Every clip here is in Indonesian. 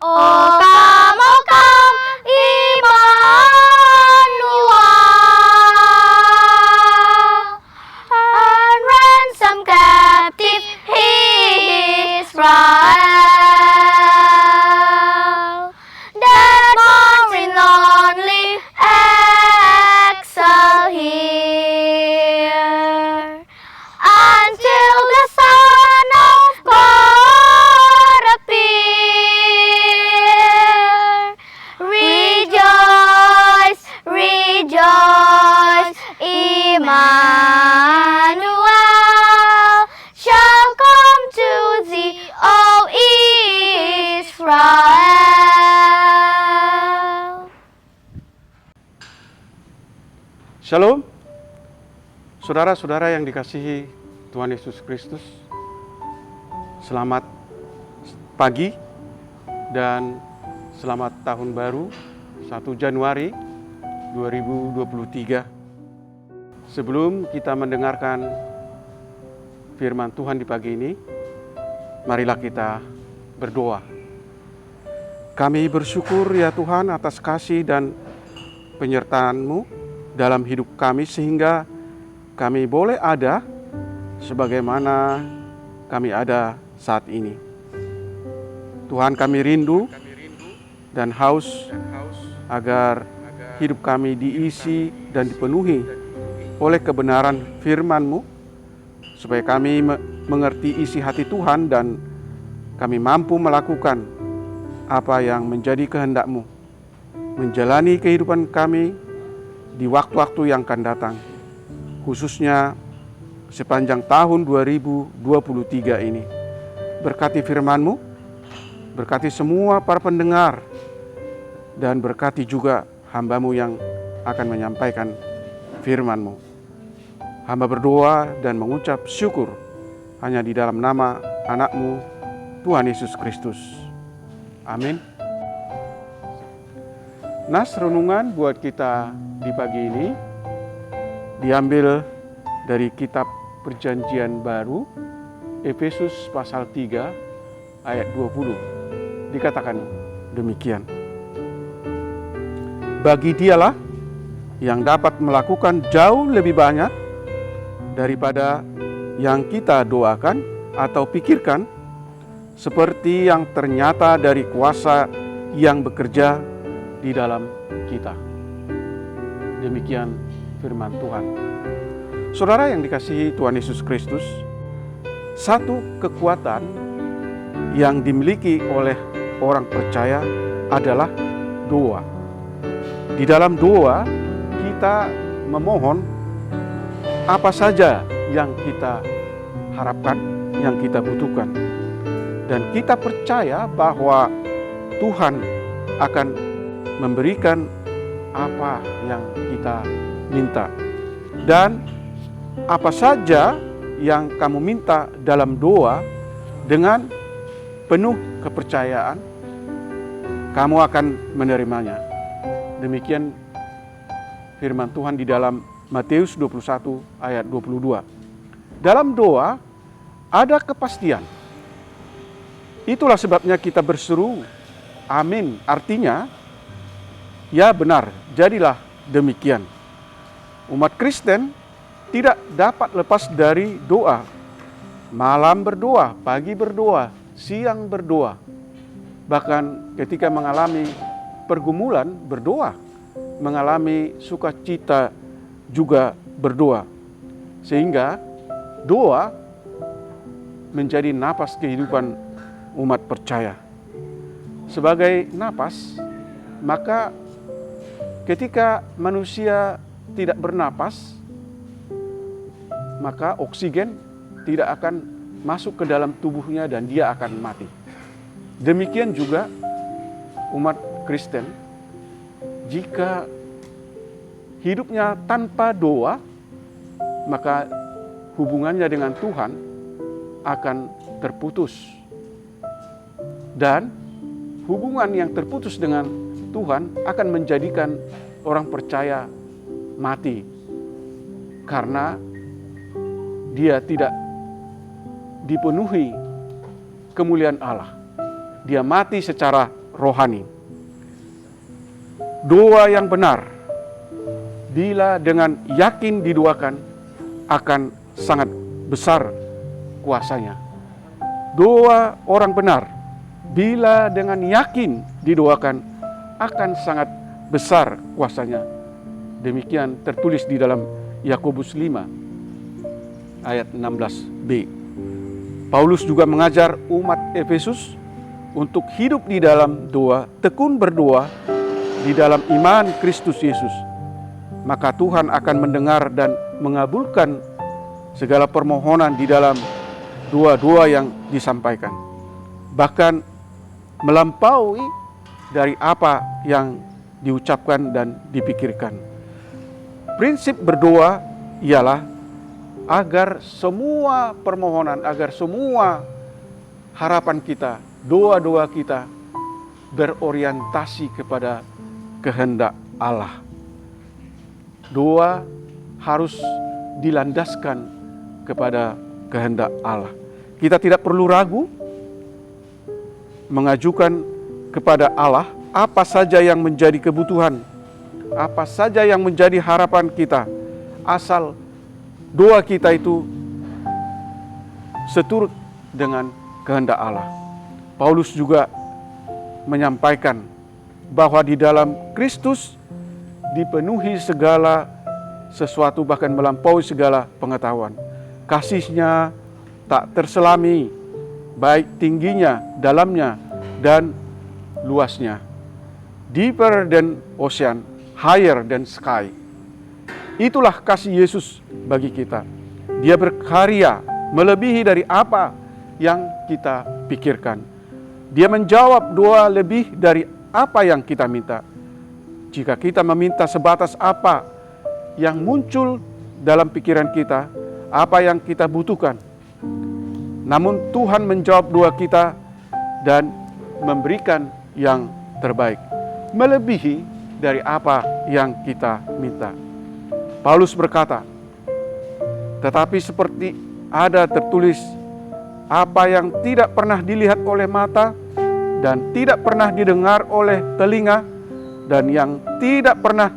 O come, Emmanuel, and ransom captive Israel, that mourns in lonely exile here, until the Son of God appear. Rejoice, rejoice, Emmanuel shall come to thee, O Israel. Shalom, saudara-saudara yang dikasihi Tuhan Yesus Kristus. Selamat pagi dan selamat tahun baru 1 Januari 2023. Sebelum kita mendengarkan firman Tuhan di pagi ini, marilah kita berdoa. Kami bersyukur ya Tuhan atas kasih dan penyertaan-Mu dalam hidup kami sehingga kami boleh ada sebagaimana kami ada saat ini. Tuhan, kami rindu dan haus agar hidup kami diisi dan dipenuhi oleh kebenaran firman-Mu, supaya kami mengerti isi hati Tuhan dan kami mampu melakukan apa yang menjadi kehendak-Mu, menjalani kehidupan kami di waktu-waktu yang akan datang, khususnya sepanjang tahun 2023 ini. Berkati firman-Mu, berkati semua para pendengar, dan berkati juga hamba-Mu yang akan menyampaikan firman-Mu. Hamba berdoa dan mengucap syukur hanya di dalam nama anak-Mu, Tuhan Yesus Kristus. Amin. Nas renungan buat kita di pagi ini diambil dari kitab Perjanjian Baru, Efesus pasal 3 ayat 20. Dikatakan demikian. Bagi Dialah yang dapat melakukan jauh lebih banyak daripada yang kita doakan atau pikirkan, seperti yang ternyata dari kuasa yang bekerja di dalam kita. Demikian firman Tuhan. Saudara yang dikasihi Tuhan Yesus Kristus, satu kekuatan yang dimiliki oleh orang percaya adalah doa. Di dalam doa kita memohon apa saja yang kita harapkan, yang kita butuhkan. Dan kita percaya bahwa Tuhan akan memberikan apa yang kita minta. Dan apa saja yang kamu minta dalam doa dengan penuh kepercayaan, kamu akan menerimanya. Demikian firman Tuhan di dalam Matius 21 ayat 22. Dalam doa ada kepastian. Itulah sebabnya kita berseru amin, artinya ya benar, jadilah demikian. Umat Kristen tidak dapat lepas dari doa. Malam berdoa, pagi berdoa, siang berdoa. Bahkan ketika mengalami pergumulan berdoa, mengalami sukacita juga berdoa. Sehingga doa menjadi napas kehidupan umat percaya. Sebagai napas, maka ketika manusia tidak bernapas, maka oksigen tidak akan masuk ke dalam tubuhnya dan dia akan mati. Demikian juga umat Kristen, jika hidupnya tanpa doa, maka hubungannya dengan Tuhan akan terputus. Dan hubungan yang terputus dengan Tuhan akan menjadikan orang percaya mati, karena dia tidak dipenuhi kemuliaan Allah. Dia mati secara rohani. Doa yang benar, bila dengan yakin didoakan, akan sangat besar kuasanya. Doa orang benar, bila dengan yakin didoakan, akan sangat besar kuasanya. Demikian tertulis di dalam Yakobus 5 ayat 16b. Paulus juga mengajar umat Efesus untuk hidup di dalam doa, tekun berdoa di dalam iman Kristus Yesus. Maka Tuhan akan mendengar dan mengabulkan segala permohonan di dalam doa-doa yang disampaikan. Bahkan melampaui dari apa yang diucapkan dan dipikirkan. Prinsip berdoa ialah agar semua permohonan, agar semua harapan kita, doa-doa kita berorientasi kepada kehendak Allah. Doa harus dilandaskan kepada kehendak Allah. Kita tidak perlu ragu mengajukan kepada Allah apa saja yang menjadi kebutuhan, apa saja yang menjadi harapan kita, asal doa kita itu seturut dengan kehendak Allah. Paulus juga menyampaikan bahwa di dalam Kristus dipenuhi segala sesuatu, bahkan melampaui segala pengetahuan. Kasih-Nya tak terselami, baik tingginya, dalamnya, dan luasnya. Deeper than ocean, higher than sky. Itulah kasih Yesus bagi kita. Dia berkarya melebihi dari apa yang kita pikirkan. Dia menjawab doa lebih dari apa yang kita minta. Jika kita meminta sebatas apa yang muncul dalam pikiran kita, apa yang kita butuhkan, namun Tuhan menjawab doa kita dan memberikan yang terbaik, melebihi dari apa yang kita minta. Paulus berkata, tetapi seperti ada tertulis, apa yang tidak pernah dilihat oleh mata dan tidak pernah didengar oleh telinga dan yang tidak pernah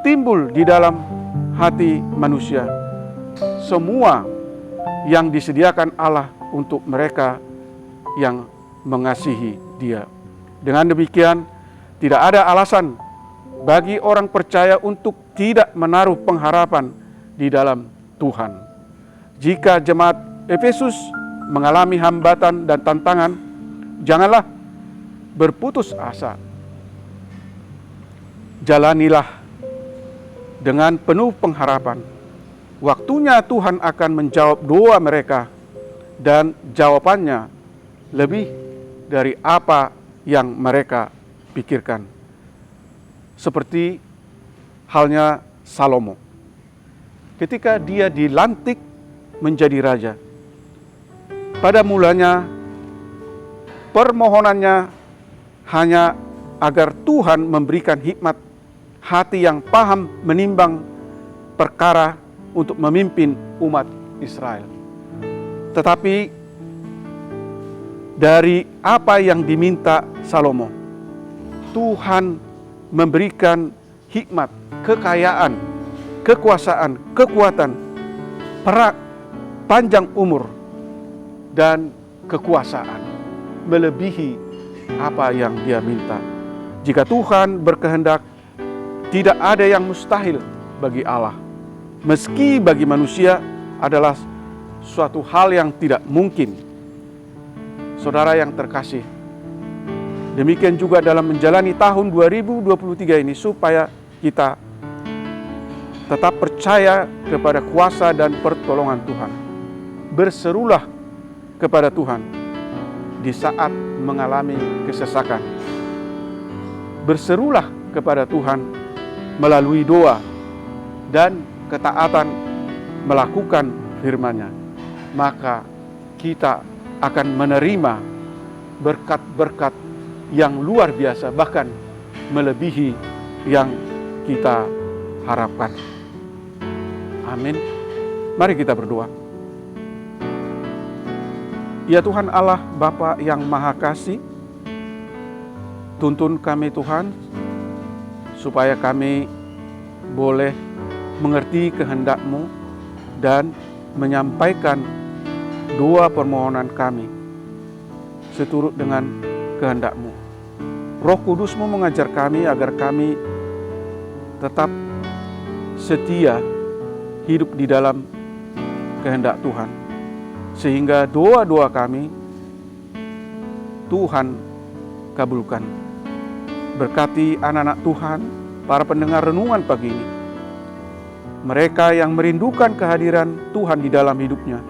timbul di dalam hati manusia, semua yang disediakan Allah untuk mereka yang mengasihi Dia. Dengan demikian, tidak ada alasan bagi orang percaya untuk tidak menaruh pengharapan di dalam Tuhan. Jika jemaat Efesus mengalami hambatan dan tantangan, janganlah berputus asa. Jalanilah dengan penuh pengharapan. Waktunya Tuhan akan menjawab doa mereka, dan jawabannya lebih dari apa yang mereka pikirkan. Seperti halnya Salomo. Ketika dia dilantik menjadi raja, pada mulanya permohonannya hanya agar Tuhan memberikan hikmat hati yang paham menimbang perkara untuk memimpin umat Israel. Tetapi dari apa yang diminta Salomo, Tuhan memberikan hikmat, kekayaan, kekuasaan, kekuatan, panjang umur, dan kekuasaan melebihi apa yang dia minta. Jika Tuhan berkehendak, tidak ada yang mustahil bagi Allah. Meski bagi manusia adalah suatu hal yang tidak mungkin. Saudara yang terkasih, demikian juga dalam menjalani tahun 2023 ini, supaya kita tetap percaya kepada kuasa dan pertolongan Tuhan. Berserulah kepada Tuhan di saat mengalami kesesakan. Berserulah kepada Tuhan melalui doa dan ketaatan melakukan firman-Nya. Maka kita akan menerima berkat-berkat yang luar biasa, bahkan melebihi yang kita harapkan. Amin. Mari kita berdoa. Ya Tuhan Allah, Bapa yang Maha Kasih, Tuntun kami Tuhan, supaya kami boleh mengerti kehendak-Mu dan menyampaikan doa permohonan kami seturut dengan kehendak-Mu. Roh Kudus-Mu mengajar kami agar kami tetap setia hidup di dalam kehendak Tuhan, sehingga doa-doa kami Tuhan kabulkan. Berkati anak-anak Tuhan, para pendengar renungan pagi ini, mereka yang merindukan kehadiran Tuhan di dalam hidupnya,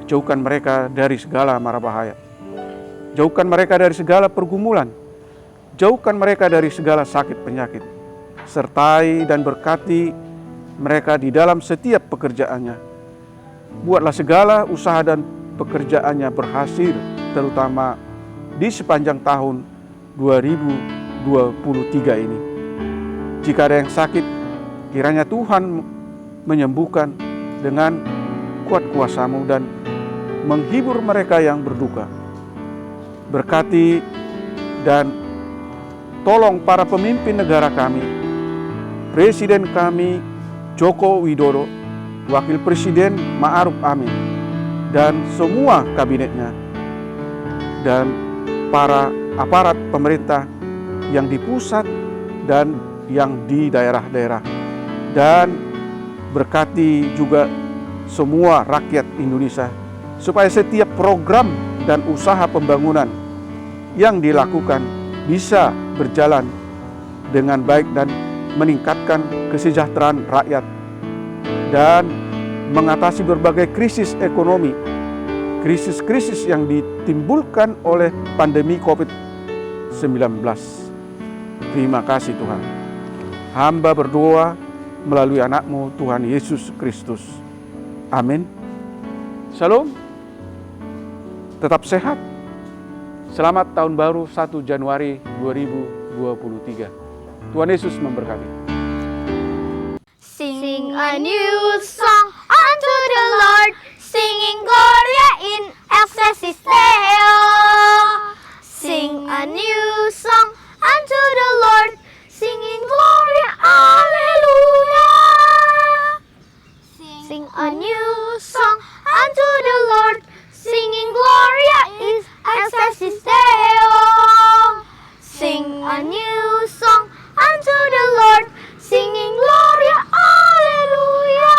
jauhkan mereka dari segala mara bahaya, jauhkan mereka dari segala pergumulan, jauhkan mereka dari segala sakit penyakit, sertai dan berkati mereka di dalam setiap pekerjaannya. Buatlah segala usaha dan pekerjaannya berhasil, terutama di sepanjang tahun 2023 ini. Jika ada yang sakit, kiranya Tuhan menyembuhkan dengan kuat kuasa-Mu dan menghibur mereka yang berduka. Berkati dan tolong para pemimpin negara kami, Presiden kami Joko Widodo, Wakil Presiden Ma'ruf Amin, dan semua kabinetnya, dan para aparat pemerintah yang di pusat dan yang di daerah-daerah. Dan berkati juga semua rakyat Indonesia, supaya setiap program dan usaha pembangunan yang dilakukan bisa berjalan dengan baik dan meningkatkan kesejahteraan rakyat dan mengatasi berbagai krisis ekonomi, krisis-krisis yang ditimbulkan oleh pandemi COVID-19. Terima kasih Tuhan. Hamba berdoa melalui anak-Mu Tuhan Yesus Kristus. Amin. Shalom. Tetap sehat. Selamat tahun baru 1 Januari 2023. Tuhan Yesus memberkati. Sing a new song unto the Lord, singing Gloria in excelsis Deo. Sing a new song unto the Lord, singing Gloria, Alleluia. Sing a new song unto the Lord, singing Gloria in excelsis Deo. Sing a new song unto the Lord, singing Gloria, Alleluia.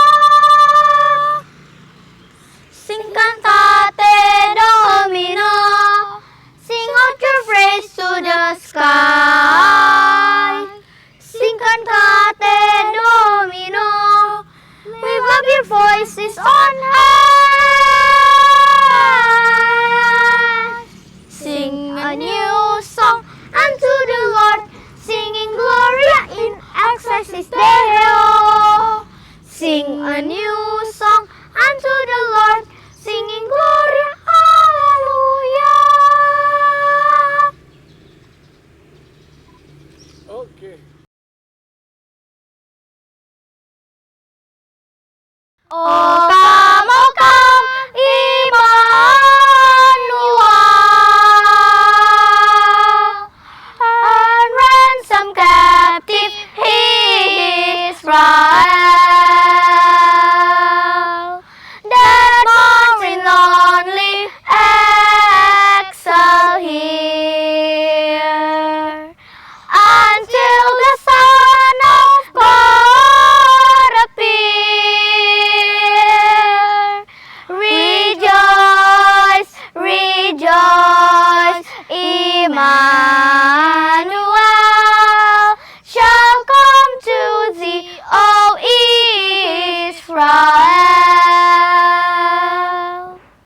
Sing cantate Domino, sing out your praise to the sky. Sing cantate Domino, wave up your voices on high. Sing a new song unto the Lord, singing Gloria in excelsis Deo. Sing a new song unto the Lord, singing Gloria, Alleluia. Oke.